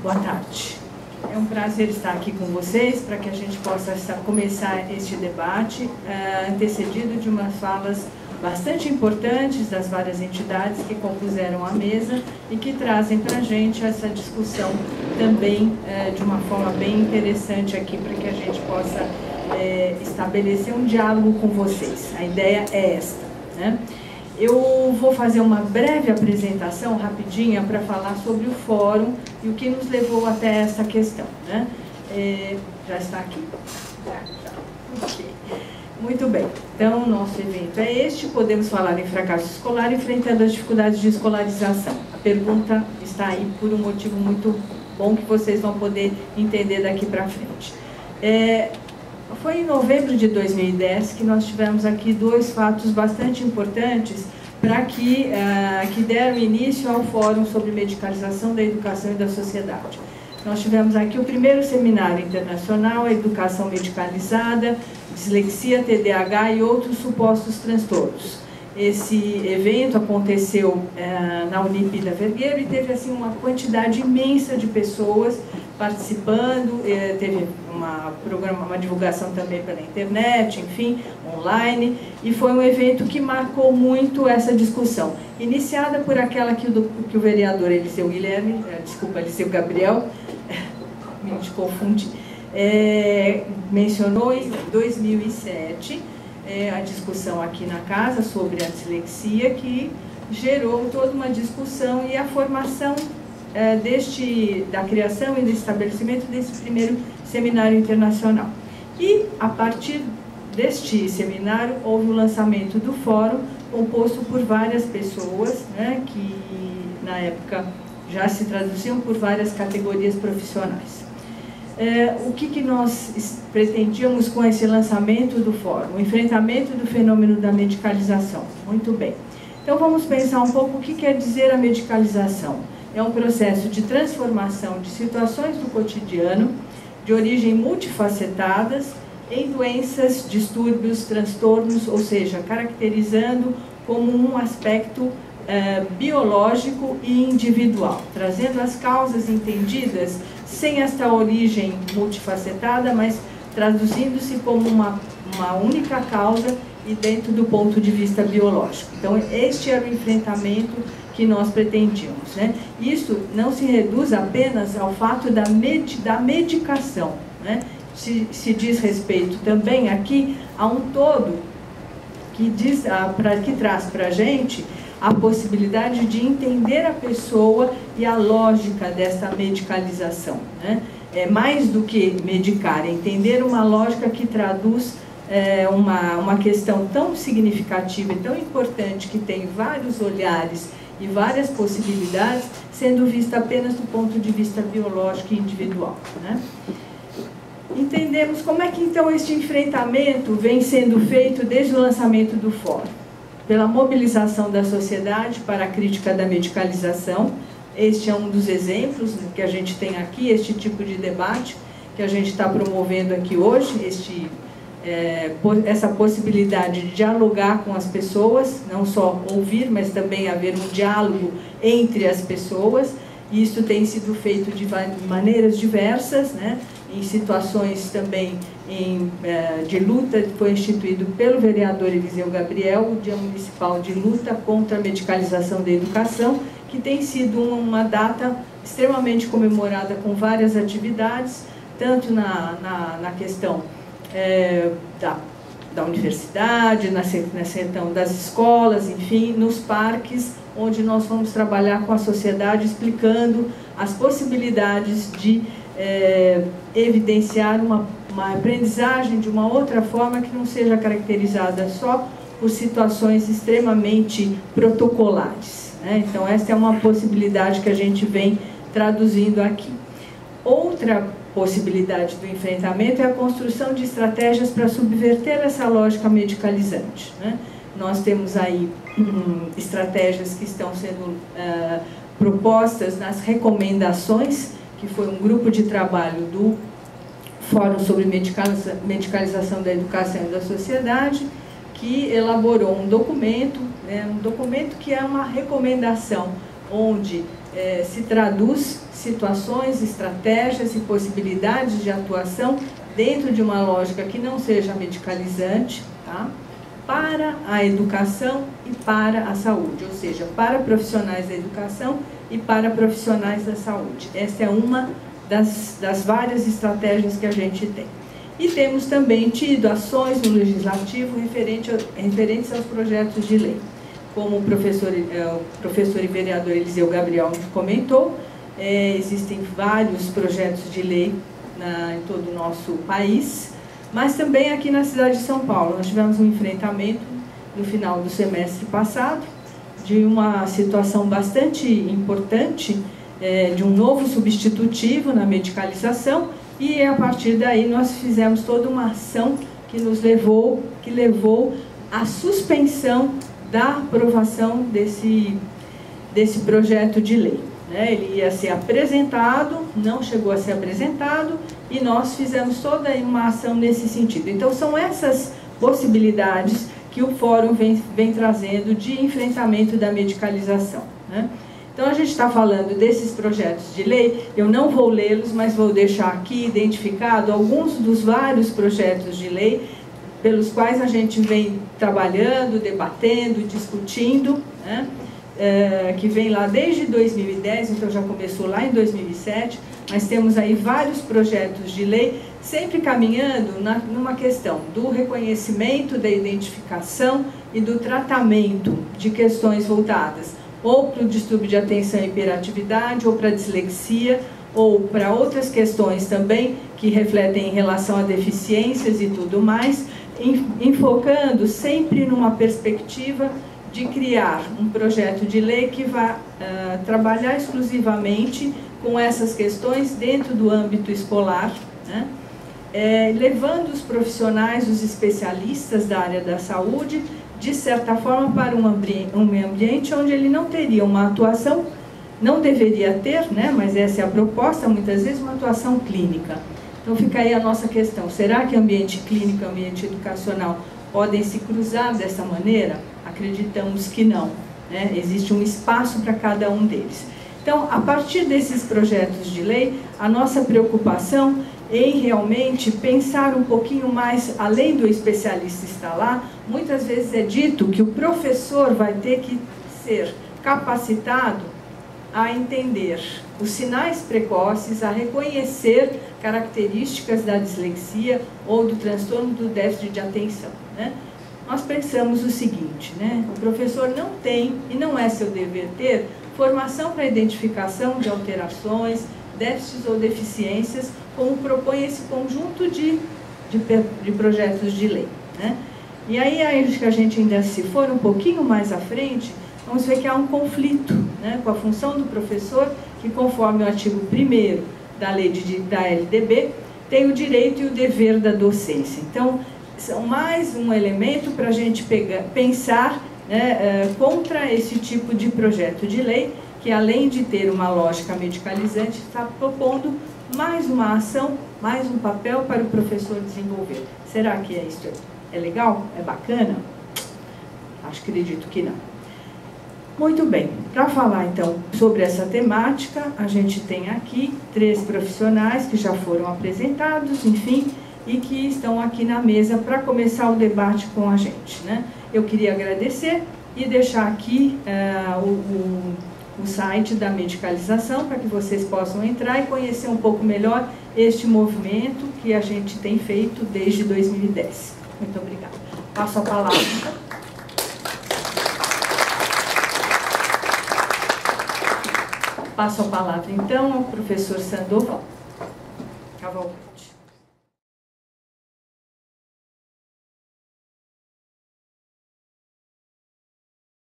Boa tarde. É um prazer estar aqui com vocês para que a gente possa começar este debate, antecedido de umas falas bastante importantes das várias entidades que compuseram a mesa e que trazem para a gente essa discussão também de uma forma bem interessante aqui para que a gente possa estabelecer um diálogo com vocês. A ideia é esta, né? Eu vou fazer uma breve apresentação rapidinha para falar sobre o fórum e o que nos levou até essa questão, né? Já está aqui? Já. Okay. Muito bem. Então, nosso evento é este. Podemos falar em fracasso escolar enfrentando as dificuldades de escolarização. A pergunta está aí por um motivo muito bom que vocês vão poder entender daqui para frente. Foi em novembro de 2010 que nós tivemos aqui dois fatos bastante importantes para que deram início ao Fórum sobre Medicalização da Educação e da Sociedade. Nós tivemos aqui o primeiro seminário internacional, a Educação Medicalizada, Dislexia, TDAH e outros supostos transtornos. Esse evento aconteceu na Unip da Vergueiro e teve assim, uma quantidade imensa de pessoas participando, teve uma divulgação também pela internet, enfim, online, e foi um evento que marcou muito essa discussão, iniciada por aquela que o vereador Eliseu Gabriel, me confundi, mencionou em 2007, a discussão aqui na casa sobre a dislexia, que gerou toda uma discussão e a formação da criação e do estabelecimento desse primeiro seminário internacional. E, a partir deste seminário, houve o lançamento do fórum, composto por várias pessoas, né, que, na época, já se traduziam por várias categorias profissionais. O que nós pretendíamos com esse lançamento do fórum? O enfrentamento do fenômeno da medicalização. Muito bem. Então, vamos pensar um pouco o que quer dizer a medicalização. É um processo de transformação de situações do cotidiano, de origem multifacetadas, em doenças, distúrbios, transtornos, ou seja, caracterizando como um aspecto biológico e individual, trazendo as causas entendidas sem esta origem multifacetada, mas traduzindo-se como uma única causa e dentro do ponto de vista biológico. Então, este era o enfrentamento que nós pretendíamos, né? Isso não se reduz apenas ao fato da medicação, né? Se diz respeito também aqui a um todo que traz para a gente a possibilidade de entender a pessoa e a lógica dessa medicalização, né? É mais do que medicar, é entender uma lógica que traduz uma questão tão significativa e tão importante, que tem vários olhares e várias possibilidades, sendo vista apenas do ponto de vista biológico e individual, né? Entendemos como é que então este enfrentamento vem sendo feito desde o lançamento do fórum. Pela mobilização da sociedade para a crítica da medicalização. Este é um dos exemplos que a gente tem aqui, este tipo de debate que a gente está promovendo aqui hoje, essa possibilidade de dialogar com as pessoas, não só ouvir, mas também haver um diálogo entre as pessoas. Isso tem sido feito de maneiras diversas, né? Em situações também de luta, foi instituído pelo vereador Eliseu Gabriel o Dia Municipal de Luta contra a Medicalização da Educação, que tem sido uma data extremamente comemorada com várias atividades, tanto na questão da universidade, na questão das escolas, enfim, nos parques, onde nós vamos trabalhar com a sociedade, explicando as possibilidades de evidenciar uma aprendizagem de uma outra forma que não seja caracterizada só por situações extremamente protocolares, né? Então, essa é uma possibilidade que a gente vem traduzindo aqui. Outra possibilidade do enfrentamento é a construção de estratégias para subverter essa lógica medicalizante, né? Nós temos aí estratégias que estão sendo propostas nas recomendações, que foi um grupo de trabalho do Fórum sobre Medicalização da Educação e da Sociedade, que elaborou um documento, né, que é uma recomendação onde se traduz situações, estratégias e possibilidades de atuação dentro de uma lógica que não seja medicalizante, tá? Para a educação e para a saúde, ou seja, para profissionais da educação e para profissionais da saúde. Essa é uma das várias estratégias que a gente tem. E temos também tido ações no Legislativo referentes aos projetos de lei. Como o professor e vereador Eliseu Gabriel comentou, existem vários projetos de lei em todo o nosso país, mas também aqui na cidade de São Paulo. Nós tivemos um enfrentamento no final do semestre passado de uma situação bastante importante, de um novo substitutivo na medicalização, e a partir daí nós fizemos toda uma ação que levou à suspensão da aprovação desse projeto de lei. Ele ia ser apresentado, não chegou a ser apresentado, e nós fizemos toda uma ação nesse sentido. Então, são essas possibilidades que o Fórum vem trazendo de enfrentamento da medicalização, né? Então, a gente está falando desses projetos de lei, eu não vou lê-los, mas vou deixar aqui identificado alguns dos vários projetos de lei pelos quais a gente vem trabalhando, debatendo, discutindo, né? Que vem lá desde 2010, então já começou lá em 2007, mas temos aí vários projetos de lei, sempre caminhando numa questão do reconhecimento, da identificação e do tratamento de questões voltadas ou para o distúrbio de atenção e hiperatividade, ou para a dislexia, ou para outras questões também que refletem em relação a deficiências e tudo mais, enfocando sempre numa perspectiva de criar um projeto de lei que vá trabalhar exclusivamente com essas questões dentro do âmbito escolar, né? Levando os profissionais, os especialistas da área da saúde, de certa forma, para um ambiente onde ele não teria uma atuação, não deveria ter, né? Mas essa é a proposta, muitas vezes uma atuação clínica. Então fica aí a nossa questão, será que ambiente clínico e ambiente educacional podem se cruzar dessa maneira? Acreditamos que não, né? Existe um espaço para cada um deles. Então, a partir desses projetos de lei, a nossa preocupação em realmente pensar um pouquinho mais, além do especialista estar lá, muitas vezes é dito que o professor vai ter que ser capacitado a entender os sinais precoces, a reconhecer características da dislexia ou do transtorno do déficit de atenção, né? Nós pensamos o seguinte, né? O professor não tem, e não é seu dever ter, formação para identificação de alterações, déficits ou deficiências, como propõe esse conjunto de projetos de lei, né? E aí, acho que a gente ainda, se for um pouquinho mais à frente, vamos ver que há um conflito, né, com a função do professor, que conforme o artigo 1º da lei da LDB, tem o direito e o dever da docência. Então, são mais um elemento para a gente pensar, né, contra esse tipo de projeto de lei, que além de ter uma lógica medicalizante, está propondo mais uma ação, mais um papel para o professor desenvolver. Será que é isso? É legal? É bacana? Acredito que não. Muito bem, para falar então sobre essa temática, a gente tem aqui 3 profissionais que já foram apresentados, enfim, e que estão aqui na mesa para começar o debate com a gente, né? Eu queria agradecer e deixar aqui o site da medicalização para que vocês possam entrar e conhecer um pouco melhor este movimento que a gente tem feito desde 2010. Muito obrigada. Passo a palavra. Passo a palavra, então, ao professor Sandoval Cavalcante.